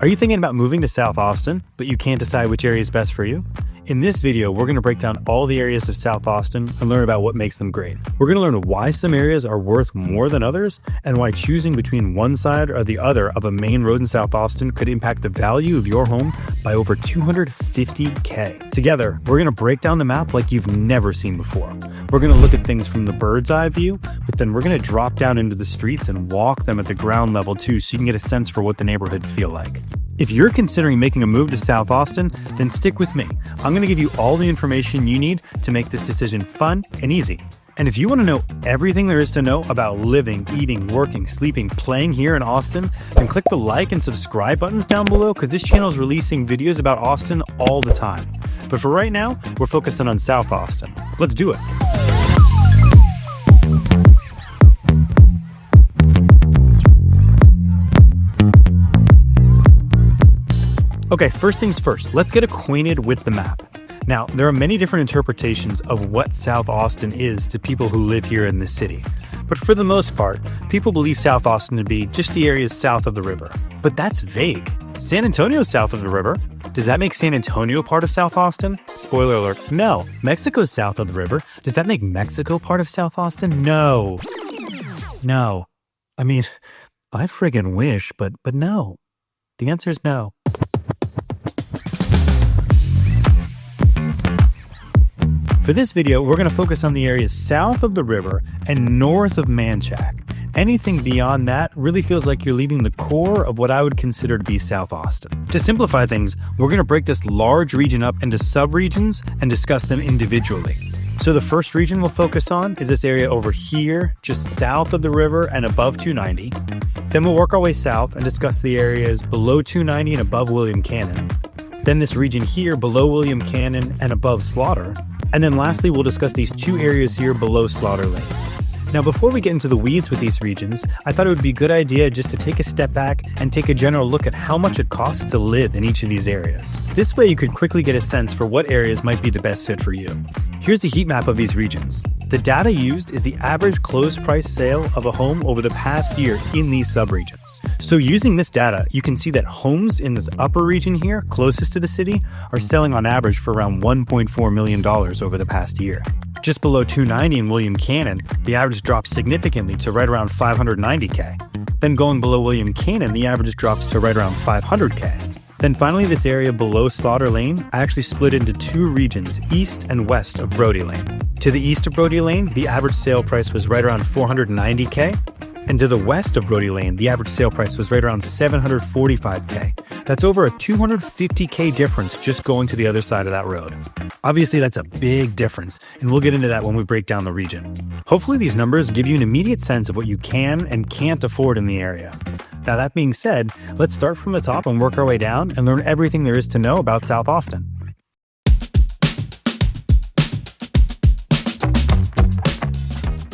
Are you thinking about moving to South Austin, but you can't decide which area is best for you? In this video, we're going to break down all the areas of South Austin and learn about what makes them great. We're going to learn why some areas are worth more than others and why choosing between one side or the other of a main road in South Austin could impact the value of your home by over $250K. Together, we're going to break down the map like you've never seen before. We're going to look at things from the bird's eye view, but then we're going to drop down into the streets and walk them at the ground level too, so you can get a sense for what the neighborhoods feel like. If you're considering making a move to South Austin, then stick with me. I'm going to give you all the information you need to make this decision fun and easy. And if you want to know everything there is to know about living, eating, working, sleeping, playing here in Austin, then click the like and subscribe buttons down below because this channel is releasing videos about Austin all the time. But for right now, we're focusing on South Austin. Let's do it. Okay, first things first, let's get acquainted with the map. Now, there are many different interpretations of what South Austin is to people who live here in the city. But for the most part, people believe South Austin to be just the areas south of the river. But that's vague. San Antonio's south of the river. Does that make San Antonio part of South Austin? Spoiler alert, no. Mexico's south of the river. Does that make Mexico part of South Austin? No. No. I mean, I friggin' wish, but no. The answer is no. For this video, we're going to focus on the areas south of the river and north of Menchaca. Anything beyond that really feels like you're leaving the core of what I would consider to be South Austin. To simplify things, we're going to break this large region up into sub-regions and discuss them individually. So the first region we'll focus on is this area over here, just south of the river and above 290. Then we'll work our way south and discuss the areas below 290 and above William Cannon. Then this region here below William Cannon and above Slaughter. And then lastly, we'll discuss these two areas here below Slaughter Lane. Now, before we get into the weeds with these regions, I thought it would be a good idea just to take a step back and take a general look at how much it costs to live in each of these areas. This way you could quickly get a sense for what areas might be the best fit for you. Here's the heat map of these regions. The data used is the average closed price sale of a home over the past year in these subregions. So using this data, you can see that homes in this upper region here, closest to the city, are selling on average for around $1.4 million over the past year. Just below 290 in William Cannon, the average drops significantly to right around $590K. Then going below William Cannon, the average drops to right around $500K. Then finally, this area below Slaughter Lane, I actually split into two regions, east and west of Brody Lane. To the east of Brody Lane, the average sale price was right around $490K. And to the west of Brody Lane, the average sale price was right around $745K. That's over a $250K difference just going to the other side of that road. Obviously, that's a big difference, and we'll get into that when we break down the region. Hopefully, these numbers give you an immediate sense of what you can and can't afford in the area. Now, that being said, let's start from the top and work our way down and learn everything there is to know about South Austin.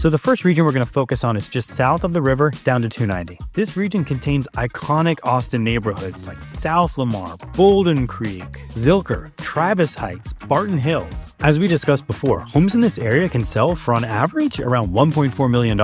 So the first region we're going to focus on is just south of the river down to 290. This region contains iconic Austin neighborhoods like South Lamar, Bolden Creek, Zilker, Travis Heights, Barton Hills. As we discussed before, homes in this area can sell for on average around $1.4 million.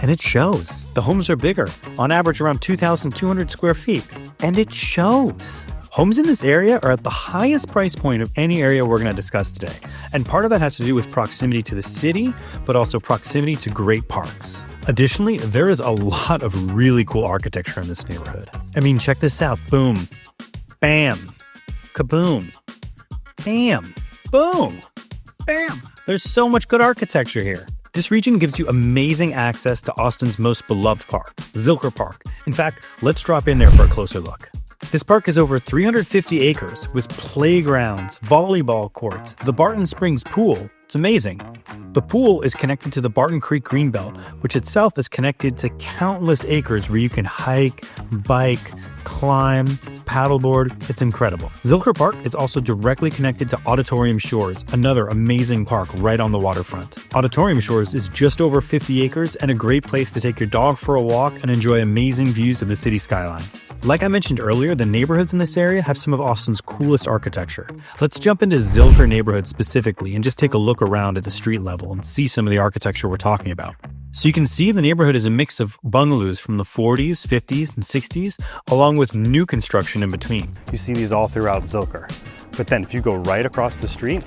And it shows. The homes are bigger, on average around 2,200 square feet. And it shows. Homes in this area are at the highest price point of any area we're going to discuss today. And part of that has to do with proximity to the city, but also proximity to great parks. Additionally, there is a lot of really cool architecture in this neighborhood. I mean, check this out. Boom. Bam. Kaboom. Bam. Boom. Bam. There's so much good architecture here. This region gives you amazing access to Austin's most beloved park, Zilker Park. In fact, let's drop in there for a closer look. This park is over 350 acres with playgrounds, volleyball courts, the Barton Springs pool. It's amazing. The pool is connected to the Barton Creek Greenbelt, which itself is connected to countless acres where you can hike, bike, climb, paddleboard. It's incredible. Zilker Park is also directly connected to Auditorium Shores, another amazing park right on the waterfront. Auditorium Shores is just over 50 acres and a great place to take your dog for a walk and enjoy amazing views of the city skyline. Like I mentioned earlier, the neighborhoods in this area have some of Austin's coolest architecture. Let's jump into Zilker neighborhood specifically and just take a look around at the street level and see some of the architecture we're talking about. So you can see the neighborhood is a mix of bungalows from the 40s, 50s, and 60s, along with new construction in between. You see these all throughout Zilker. But then if you go right across the street,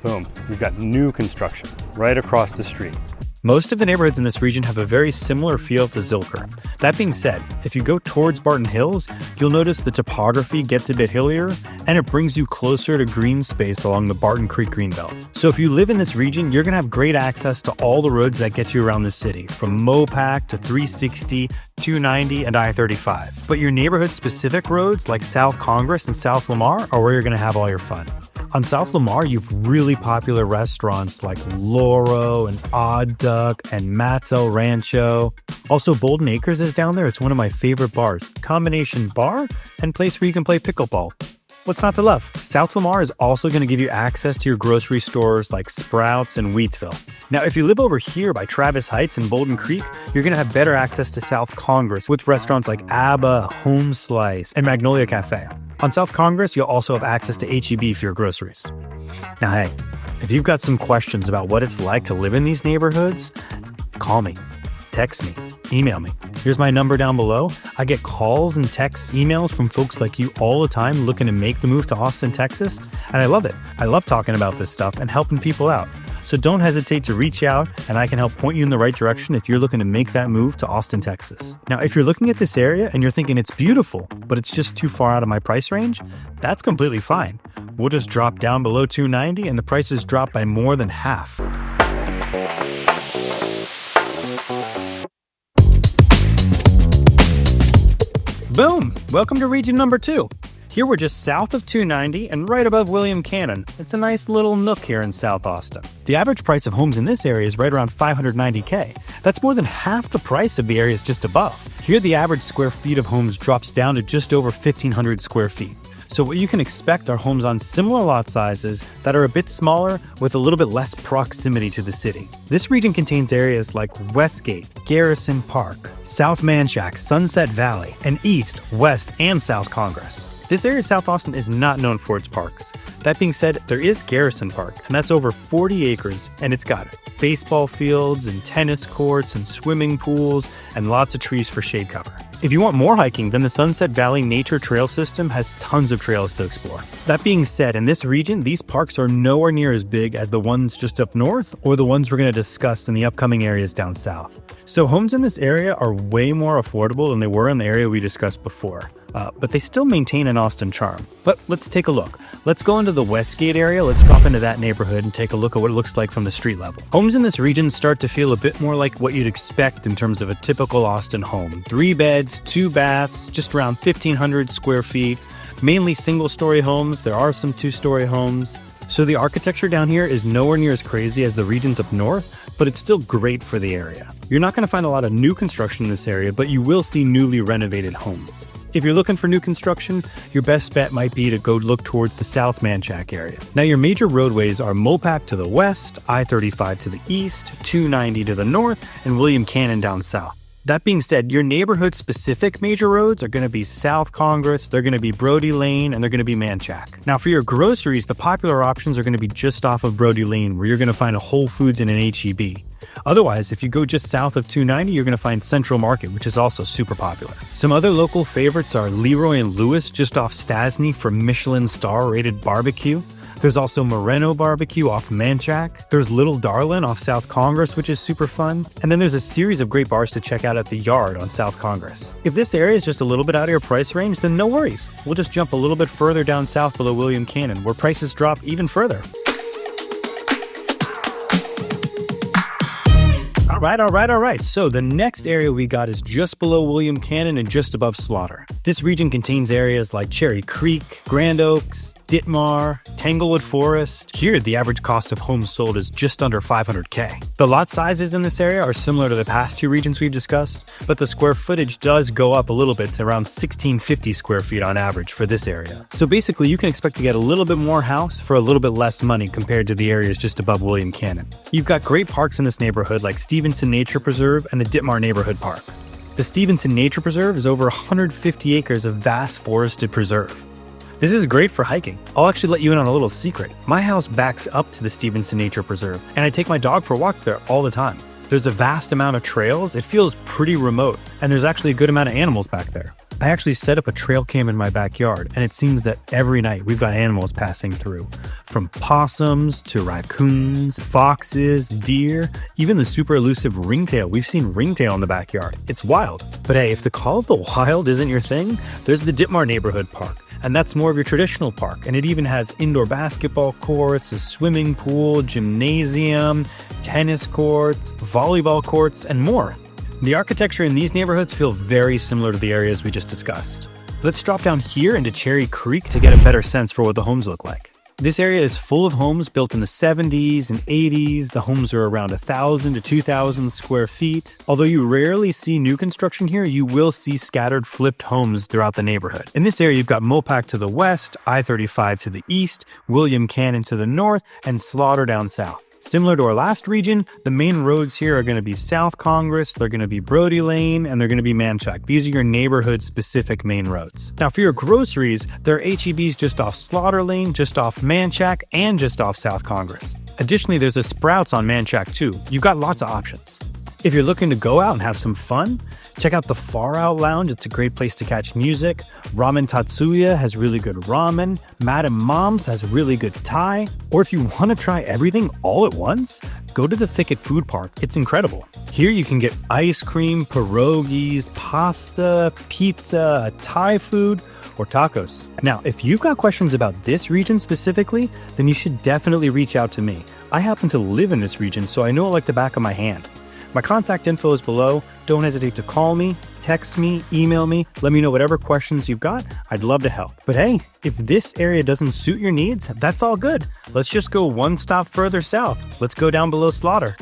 boom, you've got new construction right across the street. Most of the neighborhoods in this region have a very similar feel to Zilker. That being said, if you go towards Barton Hills, you'll notice the topography gets a bit hillier and it brings you closer to green space along the Barton Creek Greenbelt. So if you live in this region, you're going to have great access to all the roads that get you around the city, from Mopac to 360, 290, and I-35. But your neighborhood-specific roads like South Congress and South Lamar are where you're going to have all your fun. On South Lamar, you've really popular restaurants like Loro and Odd Duck and Matt's El Rancho. Also, Bolden Acres is down there. It's one of my favorite bars. Combination bar and place where you can play pickleball. What's not to love? South Lamar is also going to give you access to your grocery stores like Sprouts and Wheatsville. Now, if you live over here by Travis Heights and Bolden Creek, you're going to have better access to South Congress with restaurants like Abba, Home Slice, and Magnolia Cafe. On South Congress, you'll also have access to H-E-B for your groceries. Now, hey, if you've got some questions about what it's like to live in these neighborhoods, call me, text me, email me. Here's my number down below. I get calls and texts, emails from folks like you all the time looking to make the move to Austin, Texas, and I love it. I love talking about this stuff and helping people out. So don't hesitate to reach out and I can help point you in the right direction if you're looking to make that move to Austin, Texas. Now, if you're looking at this area and you're thinking it's beautiful, but it's just too far out of my price range, that's completely fine. We'll just drop down below $290 and the prices drop by more than half. Boom! Welcome to region number 2. Here we're just south of 290 and right above William Cannon. It's a nice little nook here in South Austin. The average price of homes in this area is right around $590K. That's more than half the price of the areas just above. Here the average square feet of homes drops down to just over 1,500 square feet. So what you can expect are homes on similar lot sizes that are a bit smaller with a little bit less proximity to the city. This region contains areas like Westgate, Garrison Park, South Menchaca, Sunset Valley, and East, West, and South Congress. This area of South Austin is not known for its parks. That being said, there is Garrison Park, and that's over 40 acres, and it's got baseball fields and tennis courts and swimming pools and lots of trees for shade cover. If you want more hiking, then the Sunset Valley Nature Trail System has tons of trails to explore. That being said, in this region, these parks are nowhere near as big as the ones just up north or the ones we're going to discuss in the upcoming areas down south. So homes in this area are way more affordable than they were in the area we discussed before. But they still maintain an Austin charm. But let's take a look. Let's go into the Westgate area. Let's drop into that neighborhood and take a look at what it looks like from the street level. Homes in this region start to feel a bit more like what you'd expect in terms of a typical Austin home. 3 beds, 2 baths, just around 1,500 square feet. Mainly single-story homes. There are some 2-story homes. So the architecture down here is nowhere near as crazy as the regions up north, but it's still great for the area. You're not going to find a lot of new construction in this area, but you will see newly renovated homes. If you're looking for new construction, your best bet might be to go look towards the South Menchaca area. Now, your major roadways are Mopac to the west, I-35 to the east, 290 to the north, and William Cannon down south. That being said, your neighborhood-specific major roads are going to be South Congress, they're going to be Brody Lane, and they're going to be Menchaca. Now, for your groceries, the popular options are going to be just off of Brody Lane, where you're going to find a Whole Foods and an H-E-B. Otherwise, if you go just south of 290, you're going to find Central Market, which is also super popular. Some other local favorites are Leroy and Lewis, just off Stasny for Michelin star-rated barbecue. There's also Moreno Barbecue off Menchaca. There's Little Darlin off South Congress, which is super fun. And then there's a series of great bars to check out at the Yard on South Congress. If this area is just a little bit out of your price range, then no worries. We'll just jump a little bit further down south below William Cannon, where prices drop even further. All right. So the next area we got is just below William Cannon and just above Slaughter. This region contains areas like Cherry Creek, Grand Oaks, Dittmar, Tanglewood Forest. Here, the average cost of homes sold is just under $500K. The lot sizes in this area are similar to the past 2 regions we've discussed, but the square footage does go up a little bit to around 1,650 square feet on average for this area. So basically, you can expect to get a little bit more house for a little bit less money compared to the areas just above William Cannon. You've got great parks in this neighborhood like Stevenson Nature Preserve and the Dittmar Neighborhood Park. The Stevenson Nature Preserve is over 150 acres of vast forested preserve. This is great for hiking. I'll actually let you in on a little secret. My house backs up to the Stevenson Nature Preserve, and I take my dog for walks there all the time. There's a vast amount of trails. It feels pretty remote, and there's actually a good amount of animals back there. I actually set up a trail cam in my backyard, and it seems that every night we've got animals passing through. From possums to raccoons, foxes, deer, even the super elusive ringtail. We've seen ringtail in the backyard. It's wild. But hey, if the call of the wild isn't your thing, there's the Dittmar Neighborhood Park. And that's more of your traditional park. And it even has indoor basketball courts, a swimming pool, gymnasium, tennis courts, volleyball courts, and more. The architecture in these neighborhoods feel very similar to the areas we just discussed. Let's drop down here into Cherry Creek to get a better sense for what the homes look like. This area is full of homes built in the 70s and 80s. The homes are around 1,000 to 2,000 square feet. Although you rarely see new construction here, you will see scattered flipped homes throughout the neighborhood. In this area, you've got Mopac to the west, I-35 to the east, William Cannon to the north, and Slaughter down south. Similar to our last region, the main roads here are going to be South Congress, they're going to be Brody Lane, and they're going to be Menchaca. These are your neighborhood-specific main roads. Now for your groceries, there are H-E-Bs just off Slaughter Lane, just off Menchaca, and just off South Congress. Additionally, there's a Sprouts on Menchaca too. You've got lots of options. If you're looking to go out and have some fun, check out the Far Out Lounge. It's a great place to catch music. Ramen Tatsuya has really good ramen. Madam Mom's has really good Thai. Or if you want to try everything all at once, go to the Thicket Food Park. It's incredible. Here you can get ice cream, pierogies, pasta, pizza, Thai food, or tacos. Now, if you've got questions about this region specifically, then you should definitely reach out to me. I happen to live in this region, so I know it like the back of my hand. My contact info is below. Don't hesitate to call me, text me, email me. Let me know whatever questions you've got. I'd love to help. But hey, if this area doesn't suit your needs, that's all good. Let's just go one stop further south. Let's go down below Slaughter.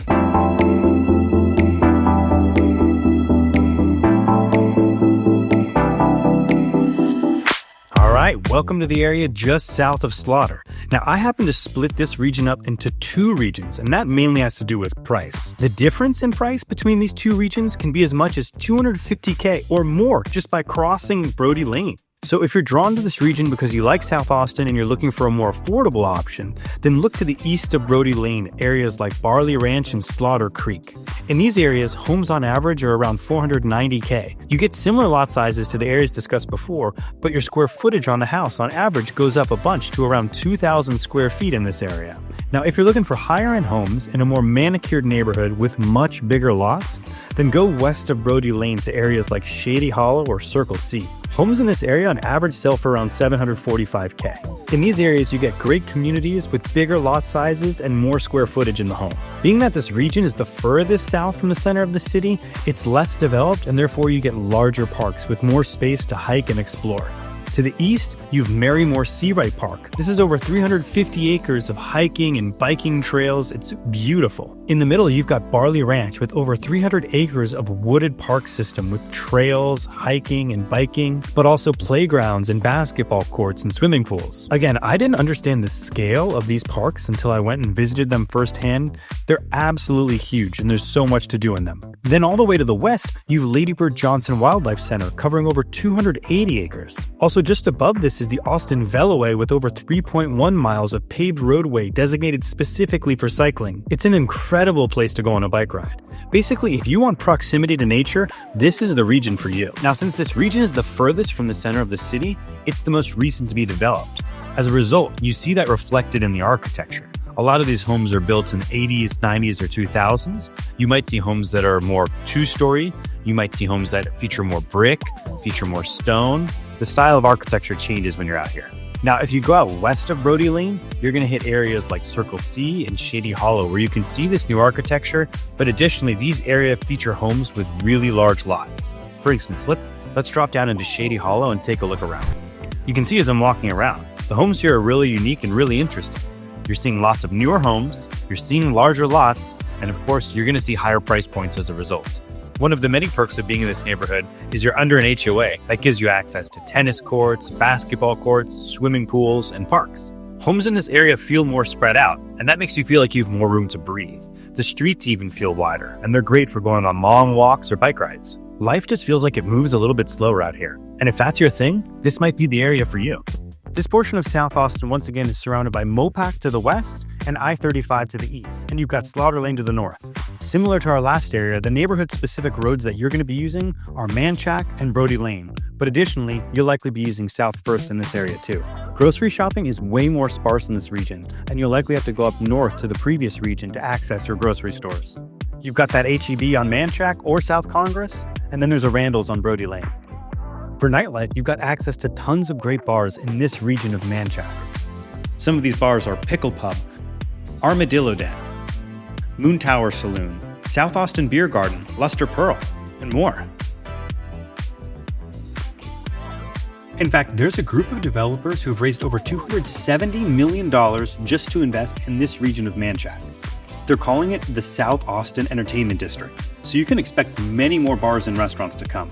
Alright, welcome to the area just south of Slaughter. Now, I happen to split this region up into two regions, and that mainly has to do with price. The difference in price between these two regions can be as much as $250K or more just by crossing Brody Lane. So if you're drawn to this region because you like South Austin and you're looking for a more affordable option, then look to the east of Brody Lane, areas like Baurhle Ranch and Slaughter Creek. In these areas, homes on average are around $490K. You get similar lot sizes to the areas discussed before, but your square footage on the house on average goes up a bunch to around 2,000 square feet in this area. Now, if you're looking for higher-end homes in a more manicured neighborhood with much bigger lots, then go west of Brody Lane to areas like Shady Hollow or Circle C. Homes in this area on average sell for around $745K. In these areas, you get great communities with bigger lot sizes and more square footage in the home. Being that this region is the furthest south from the center of the city, it's less developed and therefore you get larger parks with more space to hike and explore. To the east, you've Marymore Seawright Park. This is over 350 acres of hiking and biking trails. It's beautiful. In the middle, you've got Baurhle Ranch with over 300 acres of wooded park system with trails, hiking, and biking, but also playgrounds and basketball courts and swimming pools. Again, I didn't understand the scale of these parks until I went and visited them firsthand. They're absolutely huge, and there's so much to do in them. Then all the way to the west, you've Lady Bird Johnson Wildlife Center covering over 280 acres. Also, just above this is the Austin Veloway with over 3.1 miles of paved roadway designated specifically for cycling. It's an incredible place to go on a bike ride. Basically, if you want proximity to nature, this is the region for you. Now, since this region is the furthest from the center of the city, it's the most recent to be developed. As a result, you see that reflected in the architecture. A lot of these homes are built in the 80s, 90s, or 2000s. You might see homes that are more two-story. You might see homes that feature more brick, feature more stone. The style of architecture changes when you're out here. Now, if you go out west of Brody Lane, you're going to hit areas like Circle C and Shady Hollow where you can see this new architecture, but additionally, these areas feature homes with really large lots. For instance, let's drop down into Shady Hollow and take a look around. You can see as I'm walking around, the homes here are really unique and really interesting. You're seeing lots of newer homes, you're seeing larger lots, and of course, you're going to see higher price points as a result. One of the many perks of being in this neighborhood is you're under an HOA that gives you access to tennis courts, basketball courts, swimming pools, and parks. Homes in this area feel more spread out, and that makes you feel like you have more room to breathe. The streets even feel wider, and they're great for going on long walks or bike rides. Life just feels like it moves a little bit slower out here, and if that's your thing, this might be the area for you. This portion of South Austin once again is surrounded by Mopac to the west and I-35 to the east, and you've got Slaughter Lane to the north. Similar to our last area, the neighborhood-specific roads that you're going to be using are Menchaca and Baurhle Lane, but additionally, you'll likely be using South First in this area too. Grocery shopping is way more sparse in this region, and you'll likely have to go up north to the previous region to access your grocery stores. You've got that H-E-B on Menchaca or South Congress, and then there's a Randall's on Baurhle Lane. For nightlife, you've got access to tons of great bars in this region of Menchaca. Some of these bars are Pickle Pub, Armadillo Den, Moon Tower Saloon, South Austin Beer Garden, Luster Pearl, and more. In fact, there's a group of developers who've raised over $270 million just to invest in this region of Menchaca. They're calling it the South Austin Entertainment District, so you can expect many more bars and restaurants to come.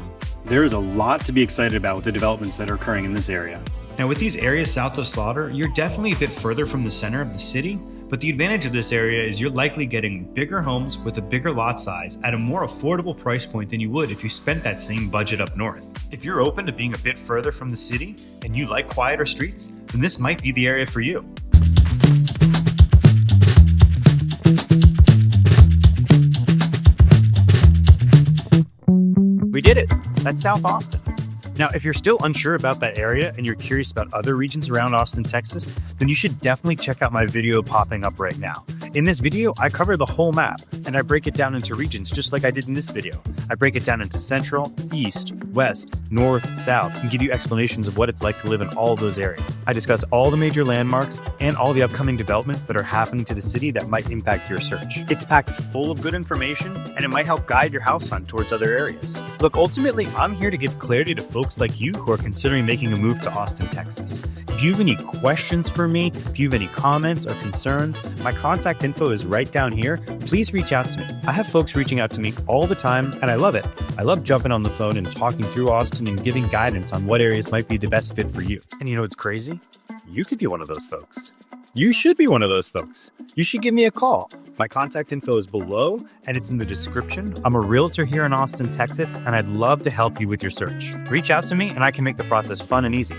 There is a lot to be excited about with the developments that are occurring in this area. Now with these areas south of Slaughter, you're definitely a bit further from the center of the city, but the advantage of this area is you're likely getting bigger homes with a bigger lot size at a more affordable price point than you would if you spent that same budget up north. If you're open to being a bit further from the city and you like quieter streets, then this might be the area for you. We did it! That's South Austin. Now, if you're still unsure about that area and you're curious about other regions around Austin, Texas, then you should definitely check out my video popping up right now. In this video, I cover the whole map, and I break it down into regions just like I did in this video. I break it down into central, east, west, north, south, and give you explanations of what it's like to live in all of those areas. I discuss all the major landmarks and all the upcoming developments that are happening to the city that might impact your search. It's packed full of good information, and it might help guide your house hunt towards other areas. Look, ultimately, I'm here to give clarity to folks like you who are considering making a move to Austin, Texas. If you have any questions for me, if you have any comments or concerns, my contact info is right down here. Please reach out to me. I have folks reaching out to me all the time, and I love it. I love jumping on the phone and talking through Austin and giving guidance on what areas might be the best fit for you. And you know what's crazy? You could be one of those folks. You should be one of those folks. You should give me a call. My contact info is below and it's in the description. I'm a realtor here in Austin, Texas, and I'd love to help you with your search. Reach out to me and I can make the process fun and easy.